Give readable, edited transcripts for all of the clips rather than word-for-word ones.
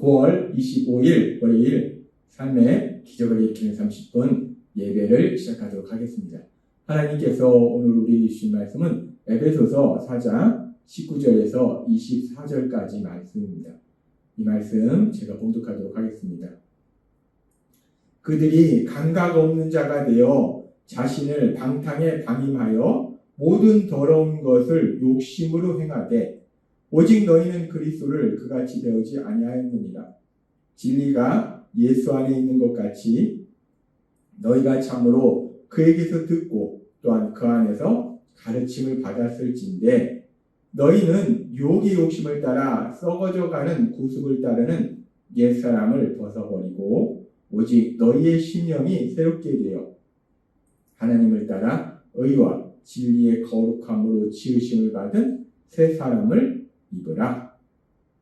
9월 25일 월요일 삶의 기적을 일으키는 30분 예배를 시작하도록 하겠습니다. 하나님께서 오늘 우리에게 주신 말씀은 에베소서 4장 19절에서 24절까지 말씀입니다. 이 말씀 제가 봉독하도록 하겠습니다. 그들이 감각 없는 자가 되어 자신을 방탕에 방임하여 모든 더러운 것을 욕심으로 행하되 오직 너희는 그리스도를 그같이 배우지 아니하였느니라. 진리가 예수 안에 있는 것 같이 너희가 참으로 그에게서 듣고 또한 그 안에서 가르침을 받았을진데 너희는 유혹의 욕심을 따라 썩어져가는 구습을 따르는 옛사람을 벗어버리고 오직 너희의 심령이 새롭게 되어 하나님을 따라 의와 진리의 거룩함으로 지으심을 받은 새 사람을 입으라.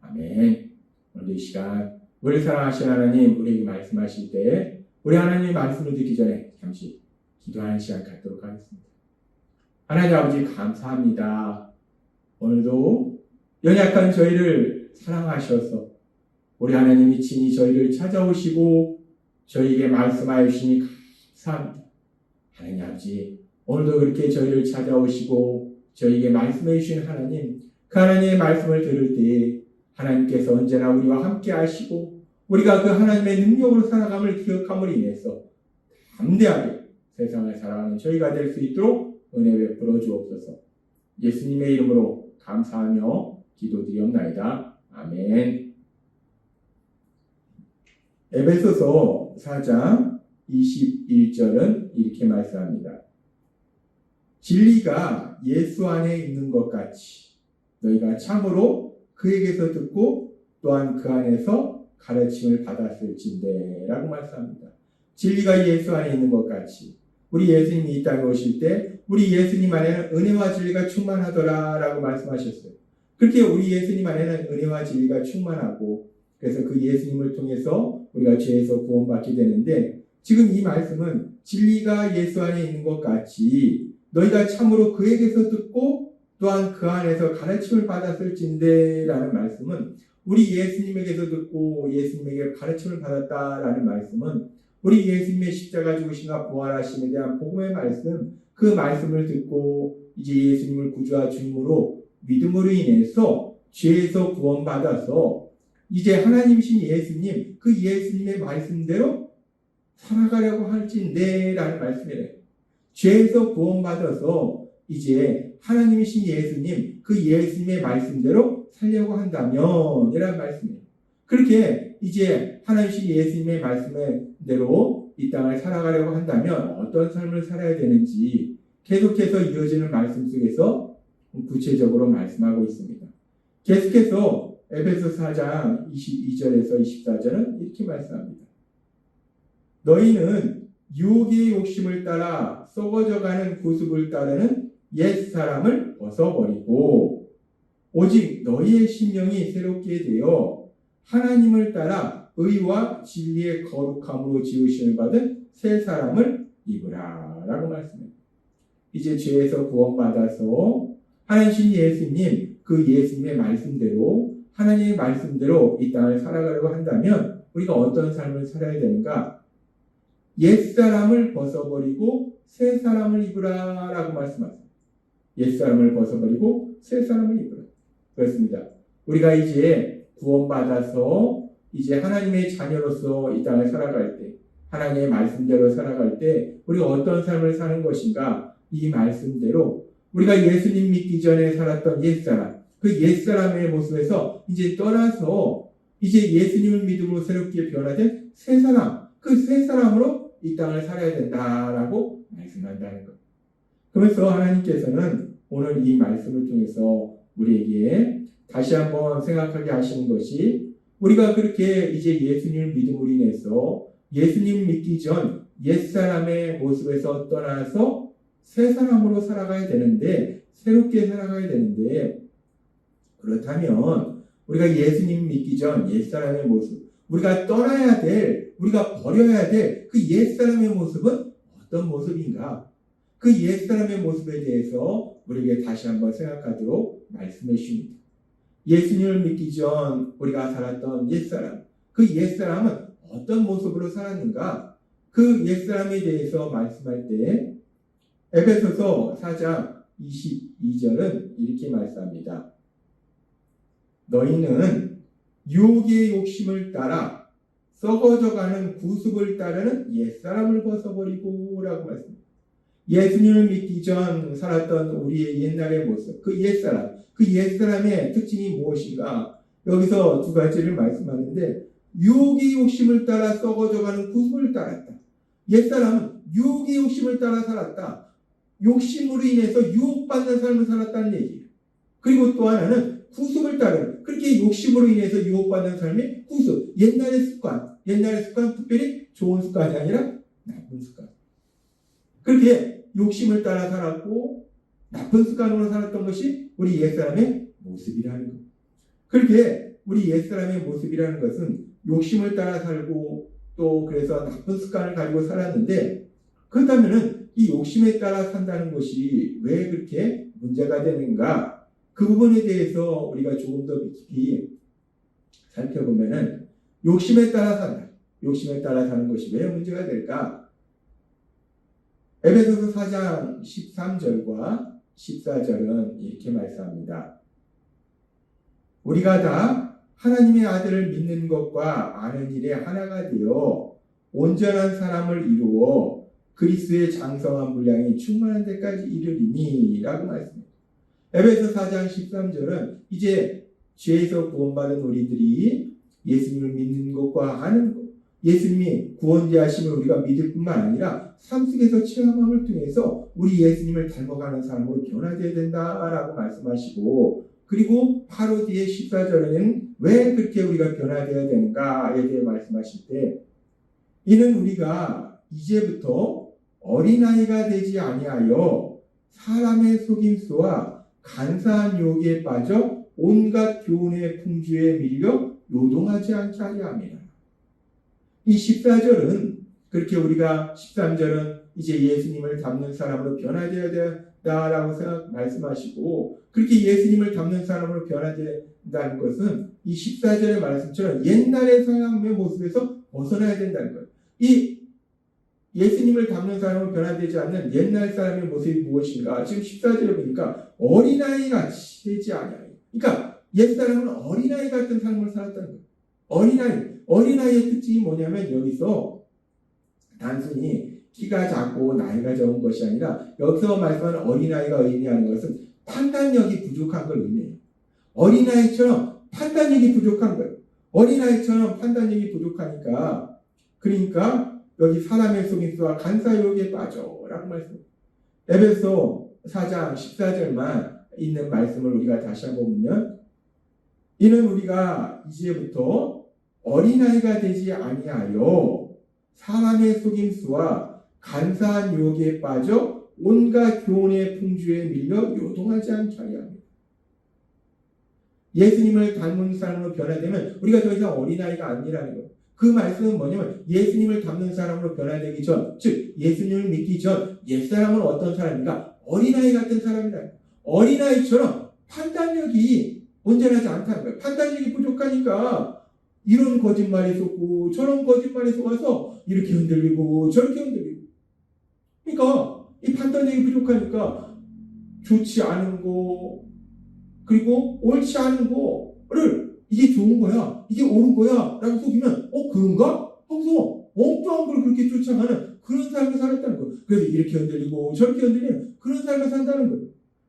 아멘. 오늘 이 시간 우리 사랑하신 하나님 우리에게 말씀하실 때 우리 하나님의 말씀을 듣기 전에 잠시 기도하는 시간 갖도록 하겠습니다. 하나님 아버지 감사합니다. 오늘도 연약한 저희를 사랑하셔서 우리 하나님이 친히 저희를 찾아오시고 저희에게 말씀하여 주시니 감사합니다. 하나님 아버지 오늘도 그렇게 저희를 찾아오시고 저희에게 말씀해 주신 하나님 그 하나님의 말씀을 들을 때 하나님께서 언제나 우리와 함께 하시고 우리가 그 하나님의 능력으로 살아감을 기억함으로 인해서 담대하게 세상을 살아가는 저희가 될 수 있도록 은혜 베풀어 주옵소서. 예수님의 이름으로 감사하며 기도드리옵나이다. 아멘. 에베소서 4장 21절은 이렇게 말씀합니다. 진리가 예수 안에 있는 것 같이 너희가 참으로 그에게서 듣고 또한 그 안에서 가르침을 받았을진데 라고 말씀합니다. 진리가 예수 안에 있는 것 같이 우리 예수님이 이 땅에 오실 때 우리 예수님 안에는 은혜와 진리가 충만하더라 라고 말씀하셨어요. 그렇게 우리 예수님 안에는 은혜와 진리가 충만하고 그래서 그 예수님을 통해서 우리가 죄에서 구원받게 되는데 지금 이 말씀은 진리가 예수 안에 있는 것 같이 너희가 참으로 그에게서 듣고 또한 그 안에서 가르침을 받았을진데 라는 말씀은 우리 예수님에게서 듣고 예수님에게 가르침을 받았다라는 말씀은 우리 예수님의 십자가 죽으심과 부활하심에 대한 복음의 말씀 그 말씀을 듣고 이제 예수님을 구주와 주님으로 믿음으로 인해서 죄에서 구원받아서 이제 하나님이신 예수님 그 예수님의 말씀대로 살아가려고 할진데 라는 말씀이래요. 죄에서 구원받아서 이제 하나님이신 예수님 그 예수님의 말씀대로 살려고 한다면 이라는 말씀이에요. 그렇게 이제 하나님이신 예수님의 말씀대로 이 땅을 살아가려고 한다면 어떤 삶을 살아야 되는지 계속해서 이어지는 말씀 속에서 구체적으로 말씀하고 있습니다. 계속해서 에베소 4장 22절에서 24절은 이렇게 말씀합니다. 너희는 유혹의 욕심을 따라 썩어져가는 구습을 따르는 옛사람을 벗어버리고 오직 너희의 심령이 새롭게 되어 하나님을 따라 의와 진리의 거룩함으로 지으심을 받은 새 사람을 입으라 라고 말씀합니다. 이제 죄에서 구원받아서 하나님 예수님 그 예수님의 말씀대로 하나님의 말씀대로 이 땅을 살아가려고 한다면 우리가 어떤 삶을 살아야 되는가? 옛사람을 벗어버리고 새 사람을 입으라 라고 말씀하십니다. 옛사람을 벗어버리고 새 사람을 입으라. 그렇습니다. 우리가 이제 구원받아서 이제 하나님의 자녀로서 이 땅을 살아갈 때 하나님의 말씀대로 살아갈 때 우리가 어떤 삶을 사는 것인가? 이 말씀대로 우리가 예수님 믿기 전에 살았던 옛사람 그 옛사람의 모습에서 이제 떠나서 이제 예수님을 믿음으로 새롭게 변화된 새 사람 그 새 사람으로 이 땅을 살아야 된다라고 말씀한다는 것. 그래서 하나님께서는 오늘 이 말씀을 통해서 우리에게 다시 한번 생각하게 하시는 것이 우리가 그렇게 이제 예수님을 믿음으로 인해서 예수님 믿기 전 옛사람의 모습에서 떠나서 새 사람으로 살아가야 되는데 새롭게 살아가야 되는데 그렇다면 우리가 예수님 믿기 전 옛사람의 모습 우리가 떠나야 될 우리가 버려야 될 그 옛사람의 모습은 어떤 모습인가? 그 옛사람의 모습에 대해서 우리에게 다시 한번 생각하도록 말씀해 주십니다. 예수님을 믿기 전 우리가 살았던 옛사람 그 옛사람은 어떤 모습으로 살았는가? 그 옛사람에 대해서 말씀할 때 에베소서 4장 22절은 이렇게 말씀합니다. 너희는 유혹의 욕심을 따라 썩어져가는 구습을 따르는 옛사람을 벗어버리고 라고 말씀합니다. 예수님을 믿기 전 살았던 우리의 옛날의 모습, 그 옛사람의 특징이 무엇인가? 여기서 두 가지를 말씀하는데 유혹의 욕심을 따라 썩어져가는 구습을 따랐다. 옛사람은 유혹의 욕심을 따라 살았다. 욕심으로 인해서 유혹받는 삶을 살았다는 얘기예요. 그리고 또 하나는 구습을 따르는, 그렇게 욕심으로 인해서 유혹받는 삶이 구습, 옛날의 습관, 특별히 좋은 습관이 아니라 나쁜 습관. 그렇게 욕심을 따라 살았고 나쁜 습관으로 살았던 것이 우리 옛사람의 모습이라는 것. 그렇게 우리 옛사람의 모습이라는 것은 욕심을 따라 살고 또 그래서 나쁜 습관을 가지고 살았는데, 그렇다면은 이 욕심에 따라 산다는 것이 왜 그렇게 문제가 되는가? 그 부분에 대해서 우리가 조금 더 깊이 살펴보면은 욕심에 따라 산다. 욕심에 따라 사는 것이 왜 문제가 될까? 에베소서 4장 13절과 14절은 이렇게 말씀합니다. 우리가 다 하나님의 아들을 믿는 것과 아는 일에 하나가 되어 온전한 사람을 이루어 그리스도의 장성한 분량이 충만한 데까지 이르리니 라고 말씀합니다. 에베소 4장 13절은 이제 죄에서 구원받은 우리들이 예수님을 믿는 것과 아는 것, 예수님이 구원자하심을 우리가 믿을 뿐만 아니라 삶 속에서 체험함을 통해서 우리 예수님을 닮아가는 사람으로 변화되어야 된다라고 말씀하시고, 그리고 바로 뒤에 14절에는 왜 그렇게 우리가 변화되어야 되는가에 대해 말씀하실 때, 이는 우리가 이제부터 어린아이가 되지 아니하여 사람의 속임수와 간사한 유혹에 빠져 온갖 교훈의 풍주에 밀려 요동하지 않게 하려 합니다. 이 14절은 그렇게 우리가 13절은 이제 예수님을 닮는 사람으로 변화되어야 된다라고 말씀하시고, 그렇게 예수님을 닮는 사람으로 변화된다는 것은 이 14절의 말씀처럼 옛날의 사람의 모습에서 벗어나야 된다는 거예요. 이 예수님을 닮는 사람으로 변화되지 않는 옛날 사람의 모습이 무엇인가? 지금 14절에 보니까 어린아이같이 되지 않아요. 그러니까 옛사람은 어린아이 같은 삶을 살았다는 거예요. 어린아이의 특징이 뭐냐면 여기서 단순히 키가 작고 나이가 적은 것이 아니라 여기서 말씀하는 어린아이가 의미하는 것은 판단력이 부족한 걸 의미해요. 어린아이처럼 판단력이 부족한 거예요. 어린아이처럼 판단력이 부족하니까, 그러니까 여기 사람의 속임수와 간사유혹에 빠져라고 말씀합니다. 에베소 4장 14절만 있는 말씀을 우리가 다시 한번 보면, 이는 우리가 이제부터 어린아이가 되지 아니하여 사람의 속임수와 간사한 유혹에 빠져 온갖 교훈의 풍주에 밀려 요동하지 않게 하려 합니다. 예수님을 닮은 사람으로 변화되면 우리가 더 이상 어린아이가 아니라는 거예요. 그 말씀은 뭐냐면 예수님을 닮는 사람으로 변화되기 전, 즉 예수님을 믿기 전 옛사람은 어떤 사람인가? 어린아이 같은 사람이다. 어린아이처럼 판단력이 온전하지 않다는 거예요. 판단력이 부족하니까 이런 거짓말에 속고 저런 거짓말에 속아서 이렇게 흔들리고 저렇게 흔들리고, 그러니까 이 판단력이 부족하니까 좋지 않은 거 그리고 옳지 않은 거를 이게 좋은 거야, 이게 옳은 거야 라고 속이면 그런가? 하고서 엉뚱한 걸 그렇게 쫓아가는 그런 삶을 살았다는 거예요. 그래서 이렇게 흔들리고 저렇게 흔들리는 그런 삶을 산다는 거예요.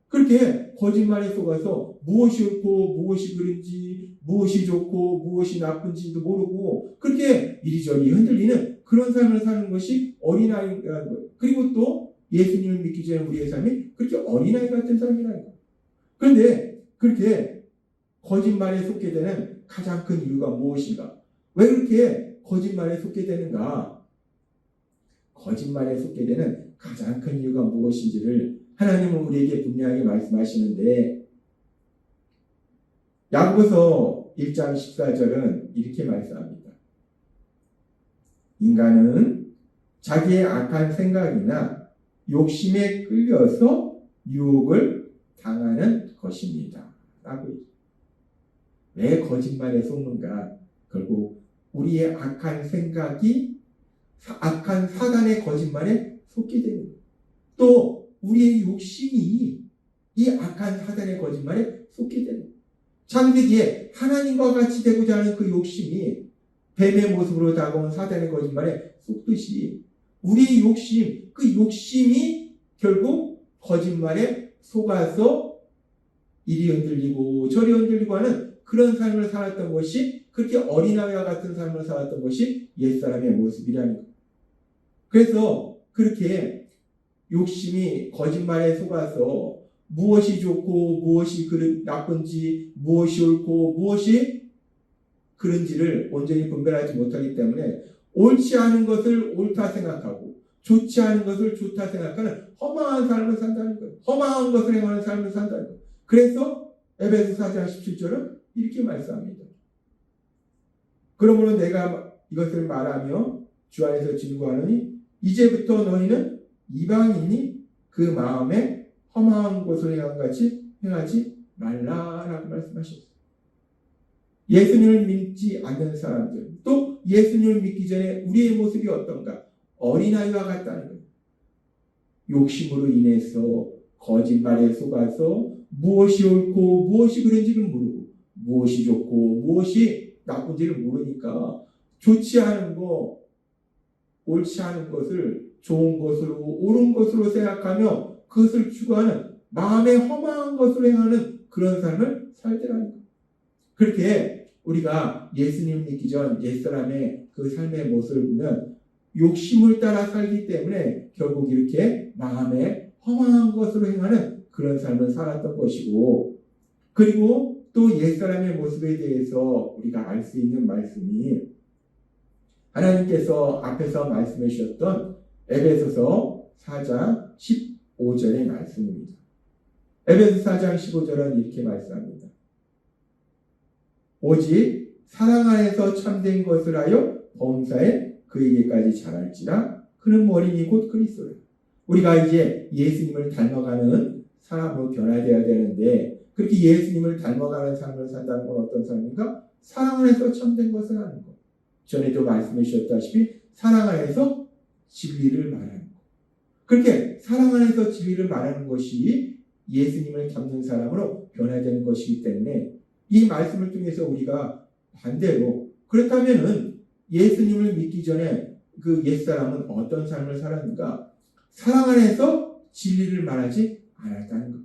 그렇게 거짓말에 속아서 무엇이 옳고 무엇이 그른지, 무엇이 좋고 무엇이 나쁜지도 모르고 그렇게 이리저리 흔들리는 그런 삶을 사는 것이 어린아이라는 거예요. 그리고 또 예수님을 믿기 전에 우리의 삶이 그렇게 어린아이 같은 삶이라는 거예요. 그런데 그렇게 거짓말에 속게 되는 가장 큰 이유가 무엇인가? 왜 그렇게 거짓말에 속게 되는가? 거짓말에 속게 되는 가장 큰 이유가 무엇인지를 하나님은 우리에게 분명하게 말씀하시는데, 야고보서 1장 14절은 이렇게 말씀합니다. 인간은 자기의 악한 생각이나 욕심에 끌려서 유혹을 당하는 것입니다. 라고. 왜 거짓말에 속는가? 결국 우리의 악한 생각이 악한 사단의 거짓말에 속게 되는 거예요. 또 우리의 욕심이 이 악한 사단의 거짓말에 속게 되는 거예요. 창세기에 하나님과 같이 되고자 하는 그 욕심이 뱀의 모습으로 다가온 사단의 거짓말에 속듯이 우리의 욕심, 그 욕심이 결국 거짓말에 속아서 이리 흔들리고 저리 흔들리고 하는 그런 삶을 살았던 것이, 그렇게 어린아이와 같은 삶을 살았던 것이 옛사람의 모습이라는 거예요. 그래서 그렇게 욕심이 거짓말에 속아서 무엇이 좋고 무엇이 나쁜지, 무엇이 옳고 무엇이 그런지를 온전히 분별하지 못하기 때문에 옳지 않은 것을 옳다 생각하고 좋지 않은 것을 좋다 생각하는 허망한 삶을 산다는 거예요. 허망한 것을 행하는 삶을 산다는 거예요. 그래서 에베소 4장 17절은 이렇게 말씀합니다. 그러므로 내가 이것을 말하며 주 안에서 증거하노니 이제부터 너희는 이방인이 그 마음에 험한 것을 행한 같이 행하지 말라라고 말씀하셨어요. 예수님을 믿지 않는 사람들, 또 예수님을 믿기 전에 우리의 모습이 어떤가? 어린아이와 같다는 거예요. 욕심으로 인해서 거짓말에 속아서 무엇이 옳고 무엇이 그런지를 모르고 무엇이 좋고 무엇이 나쁜지를 모르니까 좋지 않은 거, 옳지 않은 것을 좋은 것으로 옳은 것으로 생각하며 그것을 추구하는 마음에 허망한 것으로 행하는 그런 삶을 살더라는 거예요. 그렇게 우리가 예수님을 믿기 전 옛사람의 그 삶의 모습을 보면 욕심을 따라 살기 때문에 결국 이렇게 마음에 허망한 것으로 행하는 그런 삶을 살았던 것이고, 그리고 또 옛사람의 모습에 대해서 우리가 알 수 있는 말씀이 하나님께서 앞에서 말씀해 주셨던 에베소서 4장 15절의 말씀입니다. 에베소 4장 15절은 이렇게 말씀합니다. 오직 사랑 안에서 참된 것을 하여 범사에 그에게까지 자랄지라. 그는 머리니 곧 그리스도라. 우리가 이제 예수님을 닮아가는 사람으로 변화되어야 되는데, 그렇게 예수님을 닮아가는 삶을 산다는 건 어떤 삶인가? 사랑 안에서 참된 것을 하는 것. 전에도 말씀해 주셨다시피 사랑 안에서 진리를 말하는 것. 그렇게 사랑 안에서 진리를 말하는 것이 예수님을 닮는 사람으로 변화되는 것이기 때문에 이 말씀을 통해서 우리가 반대로, 그렇다면은 예수님을 믿기 전에 그 옛사람은 어떤 삶을 살았는가? 사랑 안에서 진리를 말하지 않았다는 것.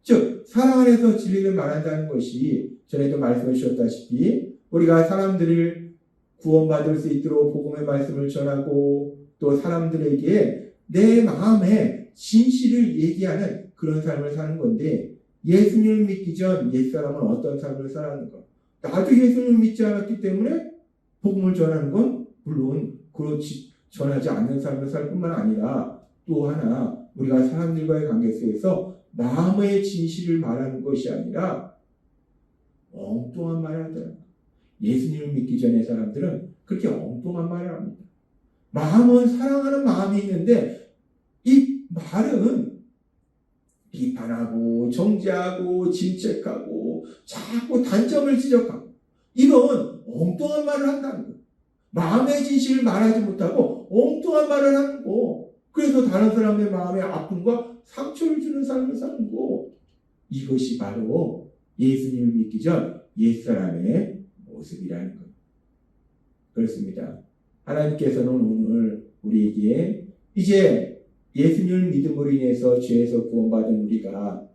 즉 사랑 안에서 진리를 말한다는 것이 전에도 말씀해 주셨다시피 우리가 사람들을 구원받을 수 있도록 복음의 말씀을 전하고 또 사람들에게 내 마음의 진실을 얘기하는 그런 삶을 사는 건데, 예수님을 믿기 전 옛사람은 어떤 삶을 살았는가? 나도 예수님을 믿지 않았기 때문에 복음을 전하는 건 물론 그렇지 전하지 않는 삶을 살 뿐만 아니라 또 하나 우리가 사람들과의 관계 속에서 마음의 진실을 말하는 것이 아니라 엉뚱한 말을 하더라고요. 예수님을 믿기 전에 사람들은 그렇게 엉뚱한 말을 합니다. 마음은 사랑하는 마음이 있는데 이 말은 비판하고 정죄하고 질책하고 자꾸 단점을 지적하고 이런 엉뚱한 말을 한다는 거예요. 마음의 진실을 말하지 못하고 엉뚱한 말을 하는 거. 그래서 다른 사람의 마음에 아픔과 상처를 주는 삶을 사는 거. 이것이 바로 예수님을 믿기 전 옛사람의 모습이라는 거예요. 그렇습니다. 하나님께서는 오늘 우리에게 이제 예수님을 믿음으로 인해서 죄에서 구원받은 우리가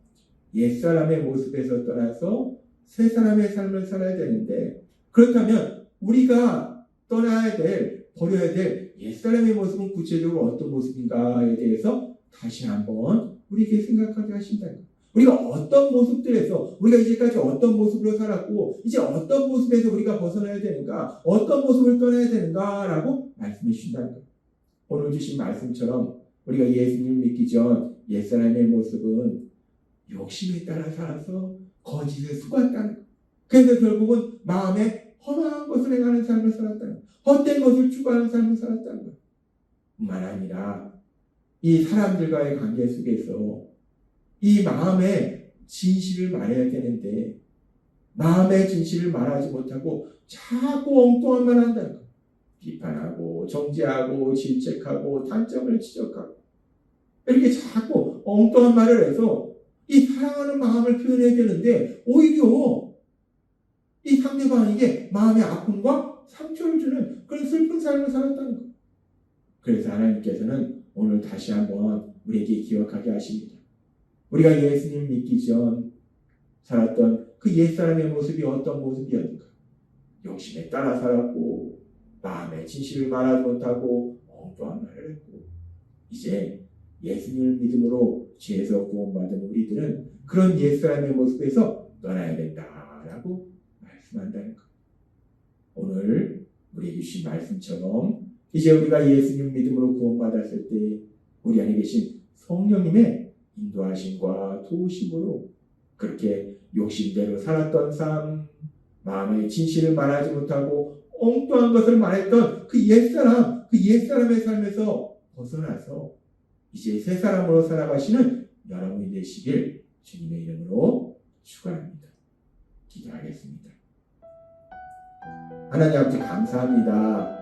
옛사람의 모습에서 떠나서 새 사람의 삶을 살아야 되는데, 그렇다면 우리가 떠나야 될, 버려야 될 옛사람의 모습은 구체적으로 어떤 모습인가에 대해서 다시 한번 우리에게 생각하게 하신다. 우리가 어떤 모습들에서, 우리가 이제까지 어떤 모습으로 살았고 이제 어떤 모습에서 우리가 벗어나야 되는가, 어떤 모습을 떠나야 되는가라고 말씀해 주신다는 거예요. 오늘 주신 말씀처럼 우리가 예수님을 믿기 전 옛사람의 모습은 욕심에 따라 살아서 거짓에 속았다는 거예요. 그래서 결국은 마음에 험한 것을 행하는 삶을 살았다는 거예요. 헛된 것을 추구하는 삶을 살았다는 거예요. 뿐만 아니라 이 사람들과의 관계 속에서 이 마음의 진실을 말해야 되는데 마음의 진실을 말하지 못하고 자꾸 엉뚱한 말 한다는 거예요. 비판하고 정죄하고 질책하고 단점을 지적하고 이렇게 자꾸 엉뚱한 말을 해서 이 사랑하는 마음을 표현해야 되는데 오히려 이 상대방에게 마음의 아픔과 상처를 주는 그런 슬픈 삶을 살았다는 것. 그래서 하나님께서는 오늘 다시 한번 우리에게 기억하게 하십니다. 우리가 예수님 믿기 전 살았던 그 옛사람의 모습이 어떤 모습이었는가? 욕심에 따라 살았고 마음의 진실을 말하지 못하고 엉뚱한 말을 했고 이제 예수님을 믿음으로 죄에서 구원받은 우리들은 그런 옛사람의 모습에서 떠나야 된다라고 말씀한다는 것. 오늘 우리에게 주신 말씀처럼 이제 우리가 예수님 믿음으로 구원받았을 때 우리 안에 계신 성령님의 인도하심과 도우심으로 그렇게 욕심대로 살았던 삶, 마음의 진실을 말하지 못하고 엉뚱한 것을 말했던 그 옛사람의 삶에서 벗어나서 이제 새 사람으로 살아가시는 여러분이 되시길 주님의 이름으로 축원합니다. 기도하겠습니다. 하나님 아버지 감사합니다.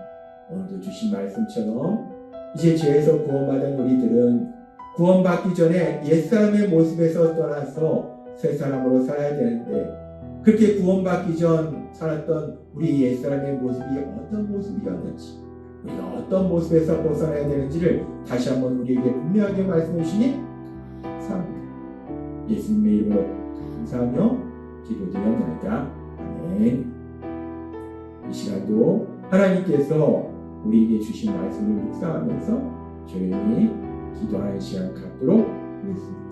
오늘도 주신 말씀처럼 이제 죄에서 구원받은 우리들은 구원받기 전에 옛사람의 모습에서 떠나서 새 사람으로 살아야 되는데 그렇게 구원받기 전 살았던 우리 옛사람의 모습이 어떤 모습이었는지 우리가 어떤 모습에서 벗어나야 되는지를 다시 한번 우리에게 분명하게 말씀해 주시니 감사합니다. 예수님의 이름으로 감사하며 기도드렸나이다. 아멘. 이 시간도 하나님께서 우리에게 주신 말씀을 묵상하면서 조용히 기도하는 시간 갖도록 하겠습니다.